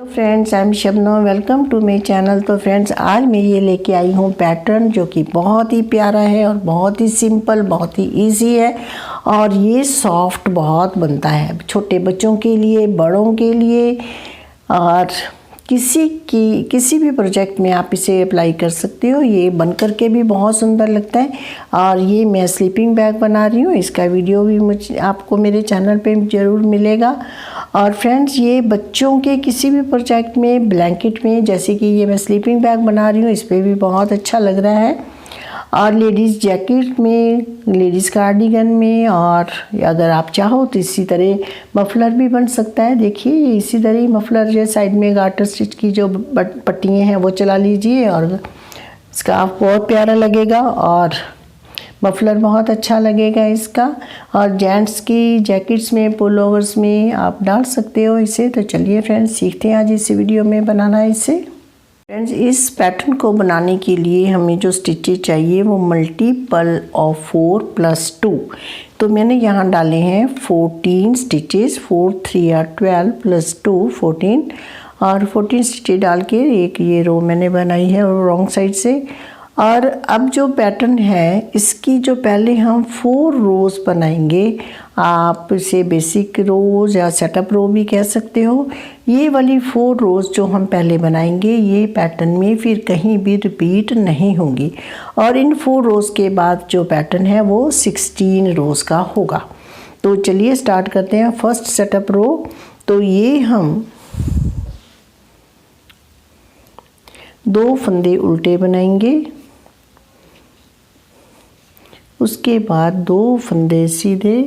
Friends, I am Shabnam, welcome to my channel. तो friends, आज मैं ये लेके आई हूँ पैटर्न जो कि बहुत ही प्यारा है और बहुत ही सिंपल, बहुत ही इजी है और ये सॉफ्ट बहुत बनता है छोटे बच्चों के लिए, बड़ों के लिए और किसी भी प्रोजेक्ट में आप इसे अप्लाई कर सकते हो। ये बन कर के भी बहुत सुंदर लगता है। और ये मैं स्लीपिंग बैग बना रही हूँ, इसका वीडियो भी आपको मेरे चैनल पे ज़रूर मिलेगा। और फ्रेंड्स, ये बच्चों के किसी भी प्रोजेक्ट में, ब्लैंकेट में, जैसे कि ये मैं स्लीपिंग बैग बना रही हूँ, इस पर भी बहुत अच्छा लग रहा है। और लेडीज़ जैकेट में, लेडीज़ कार्डिगन में, और अगर आप चाहो तो इसी तरह मफलर भी बन सकता है। देखिए, इसी तरह ही मफलर जो साइड में गार्टर स्टिच की जो पट्टियाँ हैं वो चला लीजिए और स्कार्फ बहुत प्यारा लगेगा और मफलर बहुत अच्छा लगेगा इसका। और जेंट्स की जैकेट्स में, पुलोवर्स में आप डाल सकते हो इसे। तो चलिए फ्रेंड्स, सीखते हैं आज इस वीडियो में बनाना इसे। फ्रेंड्स, इस पैटर्न को बनाने के लिए हमें जो स्टिचेज चाहिए वो मल्टीपल ऑफ 4 + 2। तो मैंने यहाँ डाले हैं 14 स्टिचेस, 4 3 are 12 + 2 14 और 14 स्टिचेज डाल के एक ये रो मैंने बनाई है रॉन्ग साइड से। और अब जो पैटर्न है इसकी जो पहले हम 4 रोज़ बनाएंगे, आप इसे बेसिक रोज़ या सेटअप रो भी कह सकते हो। ये वाली 4 रोज़ जो हम पहले बनाएंगे ये पैटर्न में फिर कहीं भी रिपीट नहीं होंगी। और इन 4 रोज़ के बाद जो पैटर्न है वो 16 रोज़ का होगा। तो चलिए स्टार्ट करते हैं फर्स्ट सेटअप रो। तो ये हम 2 फंदे उल्टे बनाएंगे, उसके बाद 2 फंदे सीधे,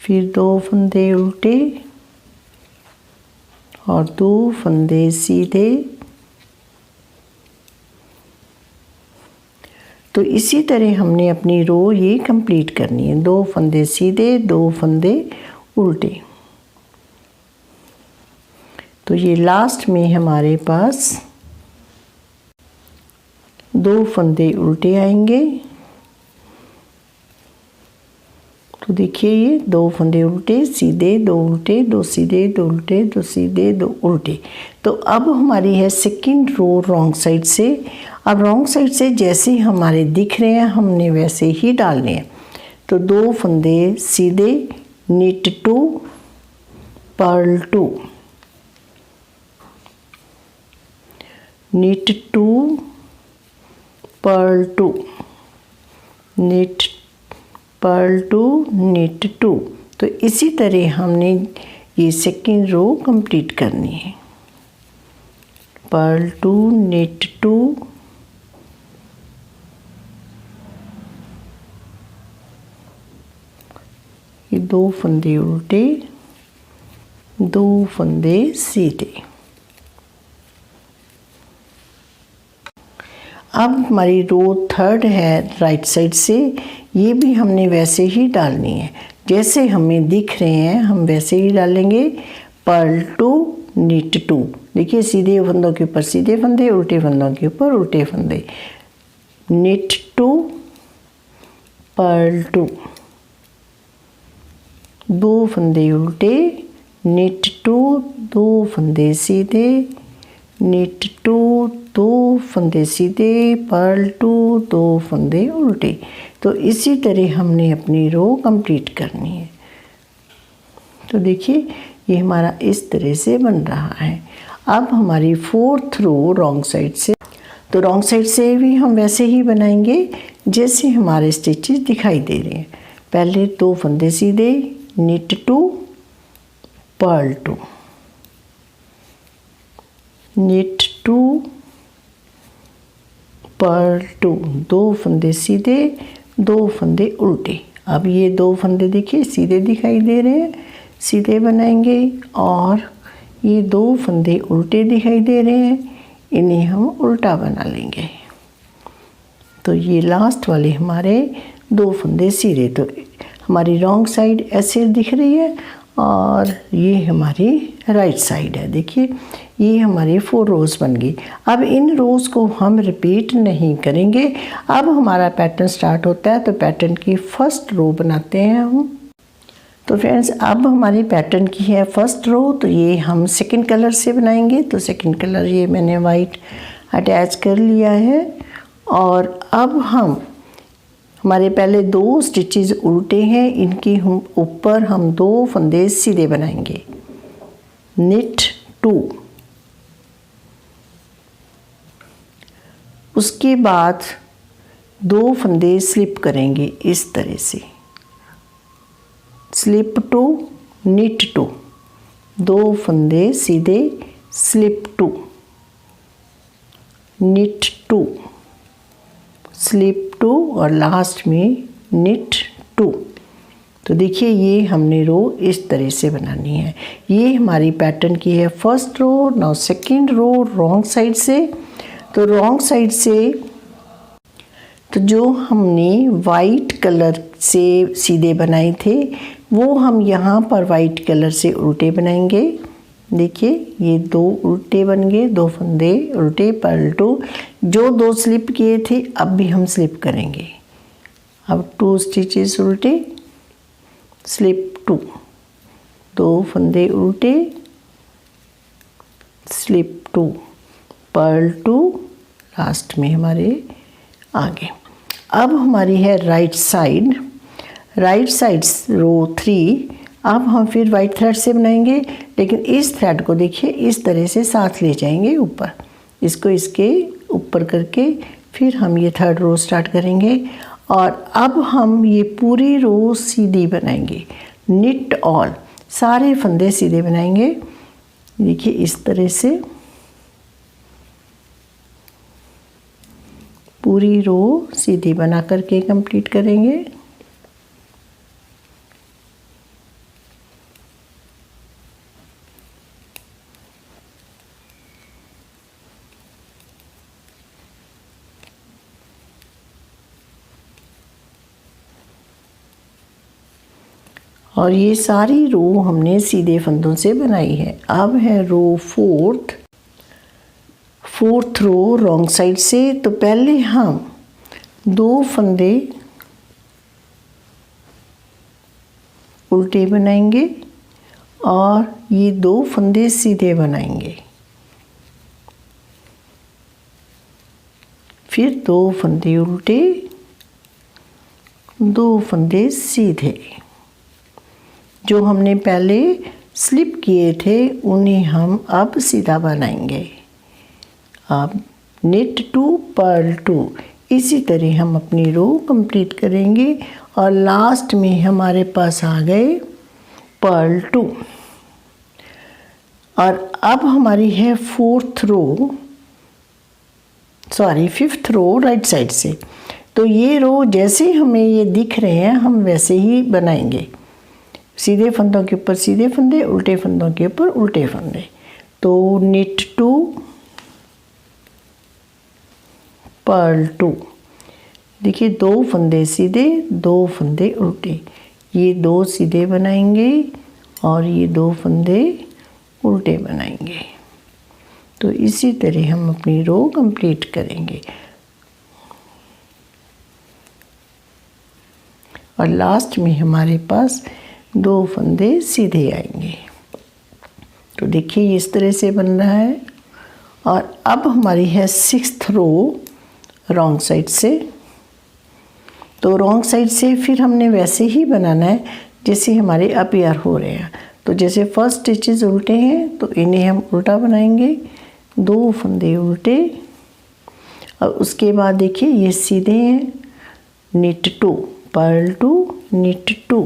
फिर 2 फंदे उल्टे और 2 फंदे सीधे। तो इसी तरह हमने अपनी रो ये कंप्लीट करनी है। 2 फंदे सीधे, 2 फंदे उल्टे। तो ये लास्ट में हमारे पास 2 फंदे उल्टे आएंगे। तो देखिए, ये 2 फंदे उल्टे, सीधे, 2 उल्टे, 2 सीधे, 2 उल्टे, 2 सीधे, 2 उल्टे। तो अब हमारी है सेकंड रो रॉन्ग साइड से। अब रॉन्ग साइड से जैसे हमारे दिख रहे हैं हमने वैसे ही डालने हैं। तो 2 फंदे सीधे, knit 2, purl 2, knit 2, purl 2, knit, purl 2, knit 2। तो इसी तरह हमने ये सेकंड रो कंप्लीट करनी है। पर्ल 2, निट 2, ये 2 फंदे उल्टे, 2 फंदे सीधे। अब हमारी रो थर्ड है राइट साइड से, ये भी हमने वैसे ही डालनी है जैसे हमें दिख रहे हैं, हम वैसे ही डालेंगे। Purl 2, knit 2। देखिए, सीधे फंदों के ऊपर सीधे फंदे, उल्टे फंदों के ऊपर उल्टे फंदे। निट 2, पर्ल 2, 2 फंदे उल्टे, निट 2, 2 फंदे सीधे, निट 2, 2 फंदे सीधे, पर्ल 2, 2 फंदे उल्टे। तो इसी तरह हमने अपनी रो कंप्लीट करनी है। तो देखिए, ये हमारा इस तरह से बन रहा है। अब हमारी 4th रो रॉन्ग साइड से, तो रॉन्ग साइड से भी हम वैसे ही बनाएंगे जैसे हमारे स्टिचेस दिखाई दे रहे हैं। पहले 2 फंदे सीधे, निट 2, पर्ल 2, निट 2, पर्ल 2, 2 फंदे सीधे, 2 फंदे उल्टे। अब ये 2 फंदे देखिए सीधे दिखाई दे रहे हैं, सीधे बनाएंगे। और ये 2 फंदे उल्टे दिखाई दे रहे हैं, इन्हें हम उल्टा बना लेंगे। तो ये लास्ट वाले हमारे 2 फंदे सीधे। तो हमारी रॉन्ग साइड ऐसे दिख रही है और ये हमारी राइट साइड है। देखिए, ये हमारी 4 रोज़ बन गई। अब इन रोज़ को हम रिपीट नहीं करेंगे। अब हमारा पैटर्न स्टार्ट होता है। तो पैटर्न की फर्स्ट रो बनाते हैं हम। तो फ्रेंड्स अब हमारी पैटर्न की है फर्स्ट रो, तो ये हम सेकंड कलर से बनाएंगे। तो सेकंड कलर ये मैंने वाइट अटैच कर लिया है। और अब हमारे पहले 2 स्टिचेस उल्टे हैं, इनकी हम ऊपर हम 2 फंदे सीधे बनाएंगे, निट 2। उसके बाद 2 फंदे स्लिप करेंगे इस तरह से, स्लिप 2 निट 2, 2 फंदे सीधे स्लिप 2 निट 2 स्लिप 2 और लास्ट में निट 2। तो देखिए ये हमने रो इस तरह से बनानी है। ये हमारी पैटर्न की है first row. Now second row wrong side से। तो रॉन्ग साइड से तो जो हमने वाइट कलर से सीधे बनाए थे वो हम यहाँ पर वाइट कलर से उल्टे बनाएंगे। देखिए ये 2 उल्टे बन गए, 2 फंदे उल्टे पलटू, जो 2 स्लिप किए थे अब भी हम स्लिप करेंगे। अब 2 स्टिचेस उल्टे, स्लिप 2, 2 फंदे उल्टे, स्लिप 2 पर्ल 2, लास्ट में हमारे आगे। अब हमारी है राइट साइड रो 3। अब हम फिर वाइट थ्रेड से बनाएंगे, लेकिन इस थ्रेड को देखिए इस तरह से साथ ले जाएंगे ऊपर, इसको इसके ऊपर करके फिर हम ये थर्ड रो स्टार्ट करेंगे। और अब हम ये पूरी रो सीधी बनाएंगे, निट ऑल, सारे फंदे सीधे बनाएंगे। देखिए इस तरह से पूरी रो सीधी बना करके कंप्लीट करेंगे। और ये सारी रो हमने सीधे फंदों से बनाई है। अब है row fourth row wrong side से। तो पहले हम 2 फंदे उल्टे बनाएंगे और ये 2 फंदे सीधे बनाएंगे, फिर 2 फंदे उल्टे, 2 फंदे सीधे। जो हमने पहले स्लिप किए थे उन्हें हम अब सीधा बनाएंगे। अब निट 2 पर्ल 2, इसी तरह हम अपनी रो कंप्लीट करेंगे। और लास्ट में हमारे पास आ गए पर्ल 2। और अब हमारी है फिफ्थ रो राइट साइड से। तो ये रो जैसे हमें ये दिख रहे हैं हम वैसे ही बनाएंगे, सीधे फंदों के ऊपर सीधे फंदे, उल्टे फंदों के ऊपर उल्टे फंदे। तो निट 2 पर्ल 2, देखिए 2 फंदे सीधे, 2 फंदे उल्टे, ये 2 सीधे बनाएंगे और ये 2 फंदे उल्टे बनाएंगे। तो इसी तरह हम अपनी रो कंप्लीट करेंगे। और लास्ट में हमारे पास 2 फंदे सीधे आएंगे। तो देखिए इस तरह से बन रहा है। और अब हमारी है 6th रो रॉन्ग साइड से। तो रॉन्ग साइड से फिर हमने वैसे ही बनाना है जैसे हमारे अपीयर हो रहे हैं। तो जैसे फर्स्ट स्टिचेस उल्टे हैं तो इन्हें हम उल्टा बनाएंगे, 2 फंदे उल्टे, और उसके बाद देखिए ये सीधे हैं, निट 2 पर्ल 2 निट 2।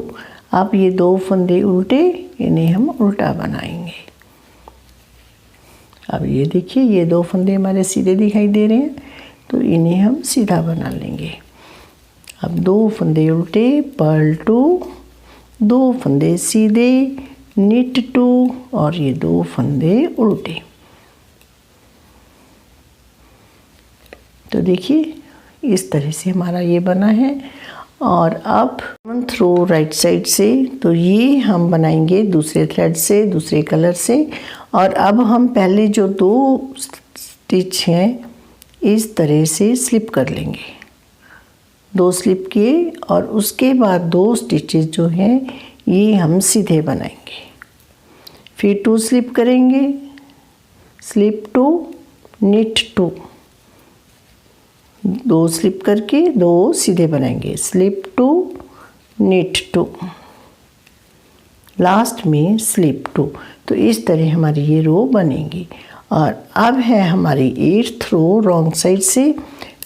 अब ये 2 फंदे उल्टे, इन्हें हम उल्टा बनाएंगे। अब ये देखिए ये 2 फंदे हमारे सीधे दिखाई दे रहे हैं, तो इन्हें हम सीधा बना लेंगे। अब 2 फंदे उल्टे पर्ल 2, 2 फंदे सीधे निट 2 और ये 2 फंदे उल्टे। तो देखिए इस तरह से हमारा ये बना है। और अब 7th रो राइट साइड से। तो ये हम बनाएंगे दूसरे थ्रेड से, दूसरे कलर से। और अब हम पहले जो 2 स्टिच हैं इस तरह से स्लिप कर लेंगे, 2 स्लिप किए और उसके बाद 2 स्टिचेस जो हैं ये हम सीधे बनाएंगे। फिर 2 स्लिप करेंगे, स्लिप 2, निट 2, 2 स्लिप करके 2 सीधे बनाएंगे, स्लिप 2, निट 2, लास्ट में स्लिप 2। तो इस तरह हमारी ये रो बनेगी। और अब है हमारी 8th रो रॉन्ग साइड से,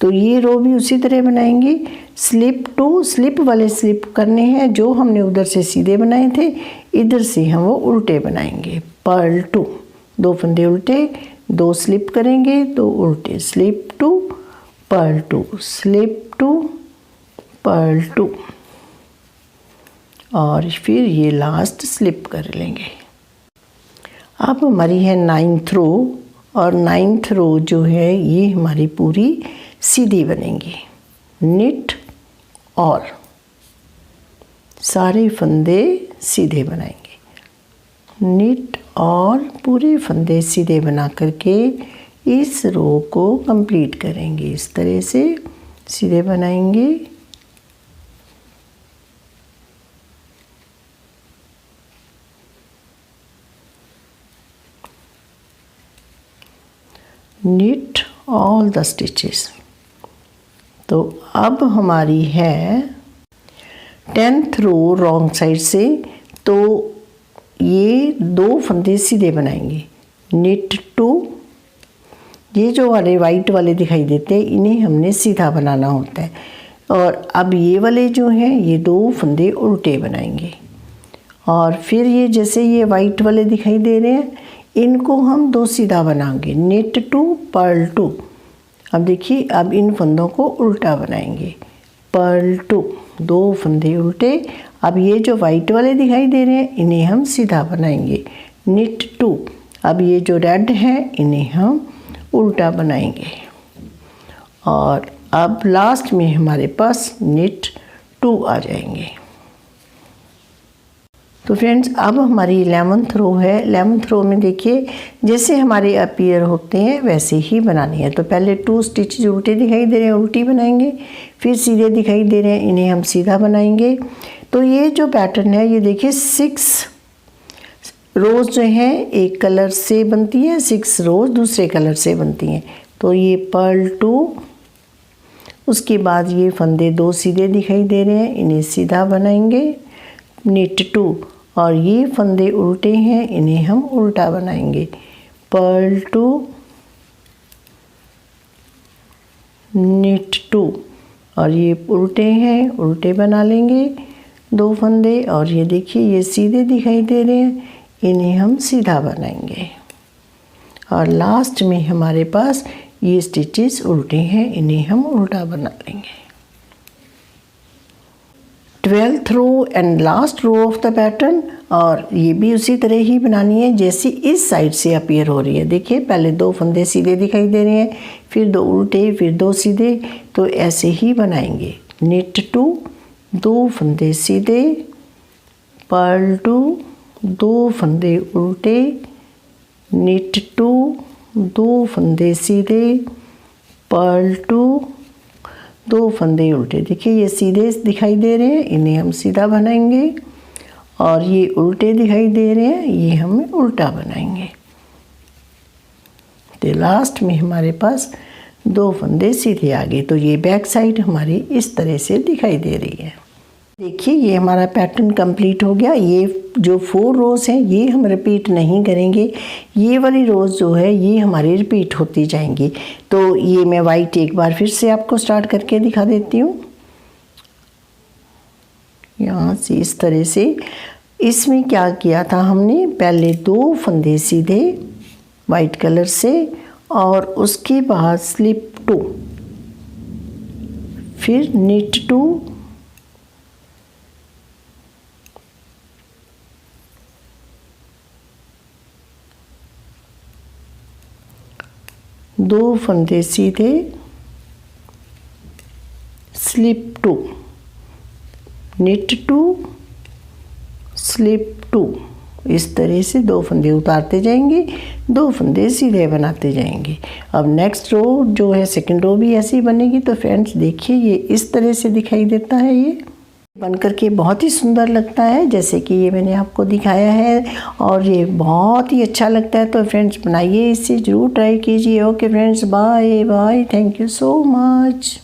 तो ये रो भी उसी तरह बनाएंगे। स्लिप 2, स्लिप वाले स्लिप करने हैं जो हमने उधर से सीधे बनाए थे, इधर से हम वो उल्टे बनाएंगे। पर्ल 2, 2 फंदे उल्टे, 2 स्लिप करेंगे, 2 उल्टे, स्लिप 2, पर्ल 2, स्लिप 2, पर्ल 2, और फिर ये लास्ट स्लिप कर लेंगे। अब हमारी है 9th रो, और 9th रो जो है ये हमारी पूरी सीधी बनेगी। निट और सारे फंदे सीधे बनाएंगे, निट और पूरे फंदे सीधे बना करके इस रो को कंप्लीट करेंगे। इस तरह से सीधे बनाएंगे, knit all the stitches। तो अब हमारी है 10th रो रॉन्ग साइड से, तो ये 2 फंदे सीधे बनाएंगे, knit 2, ये जो वाले वाइट वाले दिखाई देते हैं इन्हें हमने सीधा बनाना होता है। और अब ये वाले जो हैं ये 2 फंदे उल्टे बनाएंगे, और फिर ये जैसे ये वाइट वाले दिखाई दे रहे हैं इनको हम 2 सीधा बनाएंगे, निट 2, पर्ल 2। अब देखिए, अब इन फंदों को उल्टा बनाएंगे, पर्ल 2, 2 फंदे उल्टे। अब ये जो वाइट वाले दिखाई दे रहे हैं इन्हें हम सीधा बनाएंगे, निट 2। अब ये जो रेड है इन्हें हम उल्टा बनाएंगे, और अब लास्ट में हमारे पास निट 2 आ जाएंगे। तो फ्रेंड्स, अब हमारी 11th रो है। 11th रो में देखिए जैसे हमारे अपीयर होते हैं वैसे ही बनानी है। तो पहले 2 स्टिच जो उल्टे दिखाई दे रहे हैं उल्टी बनाएंगे, फिर सीधे दिखाई दे रहे हैं इन्हें हम सीधा बनाएंगे। तो ये जो पैटर्न है ये देखिए 6 रोज़ जो हैं एक कलर से बनती हैं, 6 रोज़ दूसरे कलर से बनती हैं। तो ये पर्ल 2, उसके बाद ये फंदे 2 सीधे दिखाई दे रहे हैं इन्हें सीधा बनाएंगे, निट 2, और ये फंदे उल्टे हैं इन्हें हम उल्टा बनाएंगे, पर्ल 2, निट 2, और ये उल्टे हैं उल्टे बना लेंगे 2 फंदे, और ये देखिए ये सीधे दिखाई दे रहे हैं इन्हें हम सीधा बनाएंगे, और लास्ट में हमारे पास ये स्टिचेस उल्टे हैं इन्हें हम उल्टा बना लेंगे। 12th row and last row of the pattern, और ये भी उसी तरह ही बनानी है जैसी इस साइड से अपीयर हो रही है। देखिए पहले 2 फंदे सीधे दिखाई दे रहे हैं, फिर 2 उल्टे, फिर 2 सीधे, तो ऐसे ही बनाएंगे, निट 2, 2 फंदे सीधे, पर्ल 2, 2 फंदे उल्टे, निट 2, 2 फंदे सीधे, पर्ल 2, 2 फंदे उल्टे। देखिए ये सीधे दिखाई दे रहे हैं इन्हें हम सीधा बनाएंगे, और ये उल्टे दिखाई दे रहे हैं ये हम उल्टा बनाएंगे। तो लास्ट में हमारे पास 2 फंदे सीधे आ गए। तो ये बैक साइड हमारी इस तरह से दिखाई दे रही है। देखिए ये हमारा पैटर्न कंप्लीट हो गया। ये जो 4 रोज़ हैं ये हम रिपीट नहीं करेंगे, ये वाली रोज़ जो है ये हमारी रिपीट होती जाएंगी। तो ये मैं वाइट एक बार फिर से आपको स्टार्ट करके दिखा देती हूँ। यहाँ से इस तरह से, इसमें क्या किया था हमने, पहले 2 फंदे सीधे वाइट कलर से, और उसके बाद स्लिप 2, फिर निट 2, दो फंदे सीधे, स्लिप 2, निट 2, स्लिप 2, इस तरह से 2 फंदे उतारते जाएंगे, 2 फंदे सीधे बनाते जाएंगे। अब नेक्स्ट रो जो है सेकंड रो भी ऐसी बनेगी। तो फ्रेंड्स देखिए ये इस तरह से दिखाई देता है। ये बनकर के बहुत ही सुंदर लगता है, जैसे कि ये मैंने आपको दिखाया है, और ये बहुत ही अच्छा लगता है। तो फ्रेंड्स बनाइए, इससे ज़रूर ट्राई कीजिए। Okay friends, bye bye, thank you so much.